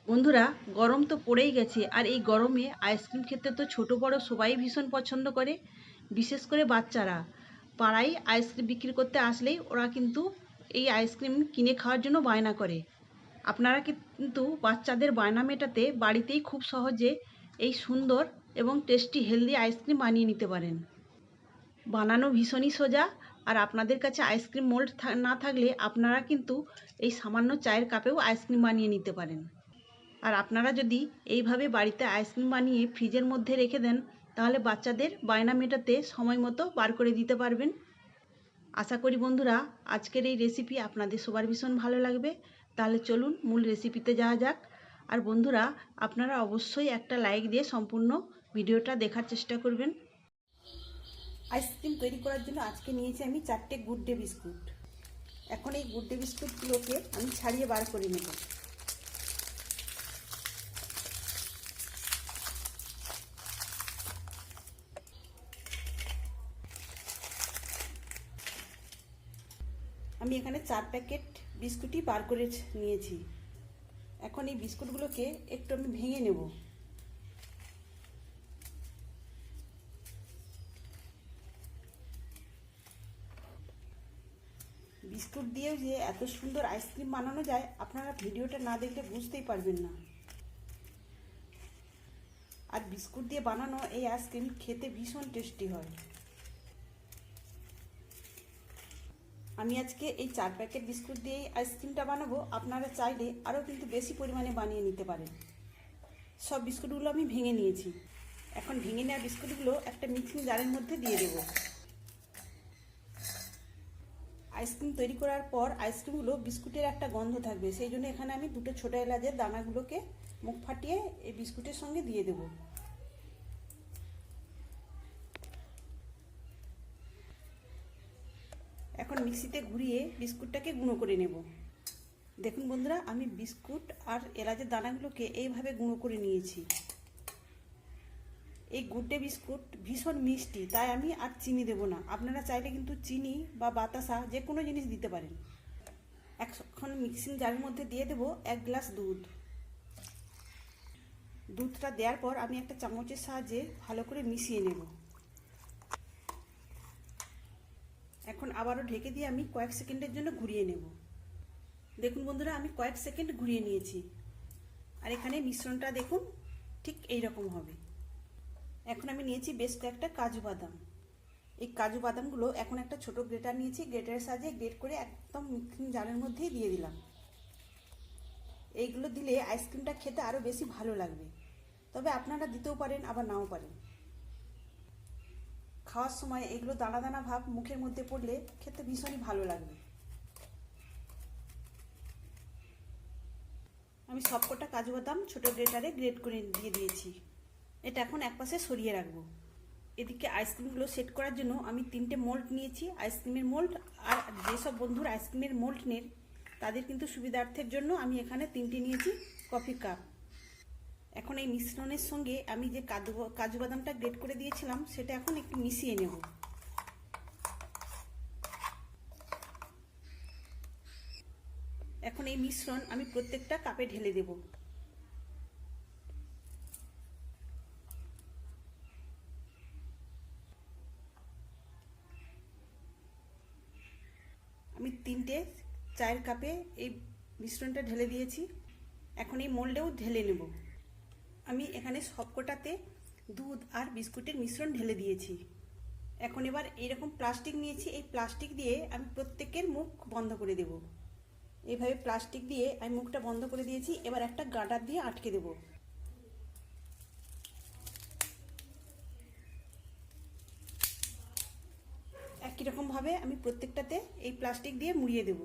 বন্ধুরা, গরম তো পড়েই গেছে আর এই গরমে আইসক্রিম খেতে তো ছোট বড় সবাই ভীষণ পছন্দ করে। বিশেষ করে বাচ্চারা পাড়ায় আইসক্রিম বিক্রি করতে আসলেই ওরা কিন্তু এই আইসক্রিম কিনে খাওয়ার জন্য বায়না করে। আপনারা কিন্তু বাচ্চাদের বায়না মেটাতে বাড়িতেই খুব সহজে এই সুন্দর এবং টেস্টি হেলদি আইসক্রিম বানিয়ে নিতে পারেন। বানানো ভীষণই সোজা। আর আপনাদের কাছে আইসক্রিম মোল্ড না থাকলে আপনারা কিন্তু এই সামান্য চায়ের কাপেও আইসক্রিম বানিয়ে নিতে পারেন। আর আপনারা যদি এইভাবে বাড়িতে আইসক্রিম বানিয়ে ফ্রিজের মধ্যে রেখে দেন, তাহলে বাচ্চাদের বায়না মেটাতে সময় মতো বার করে দিতে পারবেন। আশা করি বন্ধুরা, আজকের এই রেসিপি আপনাদের সবার ভীষণ ভালো লাগবে। তাহলে চলুন মূল রেসিপিতে যাওয়া যাক। আর বন্ধুরা, আপনারা অবশ্যই একটা লাইক দিয়ে সম্পূর্ণ ভিডিওটা দেখার চেষ্টা করবেন। আইসক্রিম তৈরি করার জন্য আজকে নিয়েছি আমি 4টে গুড ডে বিস্কুট। এখন এই গুড ডে বিস্কুটগুলোকে আমি ছাড়িয়ে বার করে নেব। আমি এখানে 4 প্যাকেট বিস্কুটই বার করে নিয়েছি। এখন এই বিস্কুটগুলোকে একটু আমি ভেঙে নেব। বিস্কুট দিয়েও যে এত সুন্দর আইসক্রিম বানানো যায়, আপনারা ভিডিওটা না দেখলে বুঝতেই পারবেন না। আর বিস্কুট দিয়ে বানানো এই আইসক্রিম খেতে ভীষণ টেস্টি হয়। আমি আজকে এই 4 প্যাকেট বিস্কুট দিয়ে আইসক্রিমটা বানাবো। আপনারা চাইলে আরও কিন্তু বেশি পরিমাণে বানিয়ে নিতে পারেন। সব বিস্কুটগুলো আমি ভেঙে নিয়েছি। এখন ভেঙে নেওয়া বিস্কুটগুলো একটা মিক্সিং জারের মধ্যে দিয়ে দেব। আইসক্রিম তৈরি করার পর আইসক্রিমগুলো বিস্কুটের একটা গন্ধ থাকবে, সেই জন্য এখানে আমি 2টো ছোটো এলাচের দানাগুলোকে মুখ ফাটিয়ে এই বিস্কুটের সঙ্গে দিয়ে দেব। এখন মিক্সিতে ঘুরিয়ে বিস্কুটটাকে গুঁড়ো করে নেব। দেখুন বন্ধুরা, আমি বিস্কুট আর এলাচের দানাগুলোকে এইভাবে গুঁড়ো করে নিয়েছি। এই গুড ডে বিস্কুট ভীষণ মিষ্টি, তাই আমি আর চিনি দেব না। আপনারা চাইলে কিন্তু চিনি বা বাতাসা যে কোনো জিনিস দিতে পারেন। এখন মিক্সিং জারের মধ্যে দিয়ে দেব 1 গ্লাস দুধ। দুধটা দেওয়ার পর আমি একটা চামচের সাহায্যে ভালো করে মিশিয়ে নেব। এখন আবারও ঢেকে দিয়ে আমি কয়েক সেকেন্ডের জন্য ঘুরিয়ে নেব। দেখুন বন্ধুরা, আমি কয়েক সেকেন্ড ঘুরিয়ে নিয়েছি। আর এখানে মিশ্রণটা দেখুন ঠিক এই রকম হবে। এখন আমি নিয়েছি বেশ কয়েকটা কাজু বাদাম। এই কাজু বাদামগুলো এখন একটা ছোট গ্রেটার নিয়েছি, গ্রেটারের সাহায্যে গ্রেট করে একদম মিক্সিং জারের মধ্যেই দিয়ে দিলাম। এইগুলো দিলে আইসক্রিমটা খেতে আরও বেশি ভালো লাগবে, তবে আপনারা দিতেও পারেন আবার নাও পারেন। খাওয়ার সময় এগুলো দানা দানা ভাব মুখের মধ্যে পড়লে খেতে ভীষণই ভালো লাগবে। আমি সবকটা কাজু বাদাম ছোট গ্রেটারে গ্রেট করে দিয়ে দিয়েছি। এটা এখন একপাশে সরিয়ে রাখবো। এদিকে আইসক্রিমগুলো সেট করার জন্য আমি 3টে মোল্ড নিয়েছি, আইসক্রিমের মোল্ড। আর যেসব বন্ধুর আইসক্রিমের মোল্ড নেই তাদের কিন্তু সুবিধার্থের জন্য আমি এখানে 3টে নিয়েছি কফি কাপ। এখন এই মিশ্রণের সঙ্গে আমি যে কাজু বাদামটা গ্রেট করে দিয়েছিলাম সেটা এখন একটু মিশিয়ে নেব। এখন এই মিশ্রণ আমি প্রত্যেকটা কাপে ঢেলে দেব। আমি 3টে চায়ের কাপে এই মিশ্রণটা ঢেলে দিয়েছি। এখন এই মোল্ডেও ঢেলে নেব। আমি এখানে সবকটাতে দুধ আর বিস্কুটের মিশ্রণ ঢেলে দিয়েছি। এখন এবার এইরকম প্লাস্টিক নিয়েছি, এই প্লাস্টিক দিয়ে আমি প্রত্যেকের মুখ বন্ধ করে দেব। এইভাবে প্লাস্টিক দিয়ে আমি মুখটা বন্ধ করে দিয়েছি। এবার একটা গার্ডার দিয়ে আটকে দেব। একই রকমভাবে আমি প্রত্যেকটাতে এই প্লাস্টিক দিয়ে মুড়িয়ে দেব।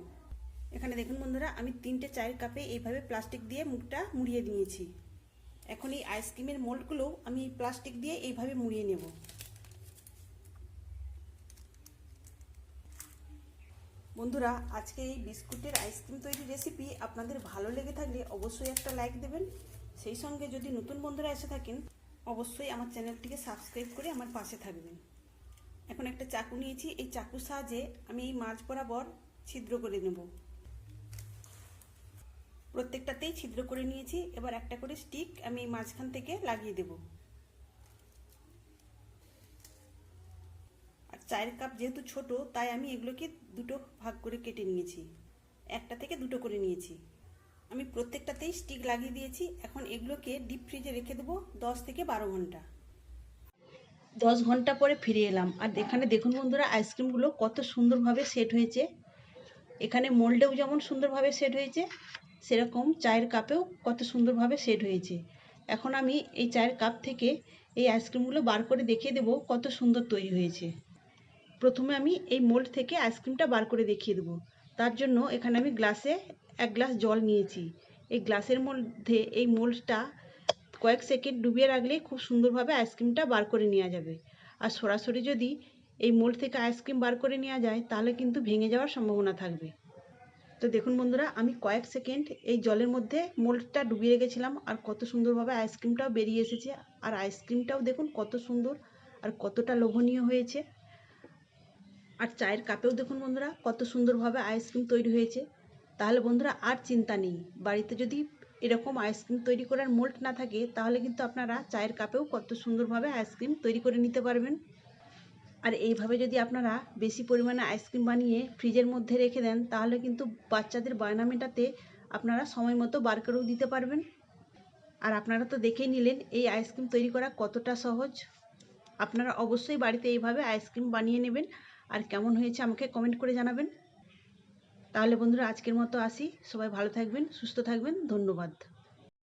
এখানে দেখুন বন্ধুরা, আমি 3টে চায়ের কাপে এইভাবে প্লাস্টিক দিয়ে মুখটা মুড়িয়ে নিয়েছি। এখন এই আইসক্রিমের মোল্ডগুলো আমি এই প্লাস্টিক দিয়ে এইভাবে মুড়িয়ে নেব। বন্ধুরা, আজকে এই বিস্কুটের আইসক্রিম তৈরির রেসিপি আপনাদের ভালো লেগে থাকলে অবশ্যই একটা লাইক দেবেন। সেই সঙ্গে যদি নতুন বন্ধুরা এসে থাকেন অবশ্যই আমার চ্যানেলটিকে সাবস্ক্রাইব করে আমার পাশে থাকবেন। এখন একটা চাকু নিয়েছি, এই চাকুর সাহায্যে আমি এই মাঝ বরাবর ছিদ্র করে নেব। প্রত্যেকটাতেই ছিদ্র করে নিয়েছি। এবার একটা করে স্টিক আমি এই মাঝখান থেকে লাগিয়ে দেব। আর চায়ের কাপ যেহেতু ছোট, তাই আমি এগুলোকে দুটো ভাগ করে কেটে নিয়েছি, একটা থেকে দুটো করে নিয়েছি। আমি প্রত্যেকটাতেই স্টিক লাগিয়ে দিয়েছি। এখন এগুলোকে ডিপ ফ্রিজে রেখে দেবো 10 থেকে 12 ঘন্টা। 10 ঘন্টা পরে ফিরে এলাম, আর এখানে দেখুন বন্ধুরা, আইসক্রিমগুলো কত সুন্দরভাবে সেট হয়েছে। এখানে মোল্ডেও যেমন সুন্দরভাবে সেট হয়েছে, সেরকম চায়ের কাপেও কত সুন্দরভাবে সেট হয়েছে। এখন আমি এই চায়ের কাপ থেকে এই আইসক্রিমগুলো বার করে দেখিয়ে দেবো কত সুন্দর তৈরি হয়েছে। প্রথমে আমি এই মোল্ড থেকে আইসক্রিমটা বার করে দেখিয়ে দেবো। তার জন্য এখানে আমি গ্লাসে 1 গ্লাস জল নিয়েছি। এই গ্লাসের মধ্যে এই মোল্ডটা কয়েক সেকেন্ড ডুবিয়ে রাখলে খুব সুন্দরভাবে আইসক্রিমটা বার করে নেওয়া যাবে। আর সরাসরি যদি এই মোল্ড থেকে আইসক্রিম বার করে নেওয়া যায়, তাহলে কিন্তু ভেঙে যাওয়ার সম্ভাবনা থাকবে। তো দেখুন বন্ধুরা, আমি কয়েক সেকেন্ড এই জলের মধ্যে মোল্ডটা ডুবিয়ে রেখেছিলাম, আর কত সুন্দরভাবে আইসক্রিমটাও বেরিয়ে এসেছে। আর আইসক্রিমটাও দেখুন কত সুন্দর আর কতটা লোভনীয় হয়েছে। আর চায়ের কাপেও দেখুন বন্ধুরা কত সুন্দরভাবে আইসক্রিম তৈরি হয়েছে। তাহলে বন্ধুরা আর চিন্তা নেই, বাড়িতে যদি এরকম আইসক্রিম তৈরি করার মোল্ড না থাকে, তাহলে কিন্তু আপনারা চায়ের কাপেও কত সুন্দরভাবে আইসক্রিম তৈরি করে নিতে পারবেন। আর এইভাবে যদি আপনারা বেশি পরিমাণে আইসক্রিম বানিয়ে ফ্রিজের মধ্যে রেখে দেন, তাহলে কিন্তু বাচ্চাদের বায়না মেটাতে আপনারা সময় মতো বার করেও দিতে পারবেন। আর আপনারা তো দেখেই নিলেন এই আইসক্রিম তৈরি করা কতটা সহজ। আপনারা অবশ্যই বাড়িতে এইভাবে আইসক্রিম বানিয়ে নেবেন, আর কেমন হয়েছে আমাকে কমেন্ট করে জানাবেন। তাহলে বন্ধুরা আজকের মতো আসি। সবাই ভালো থাকবেন, সুস্থ থাকবেন। ধন্যবাদ।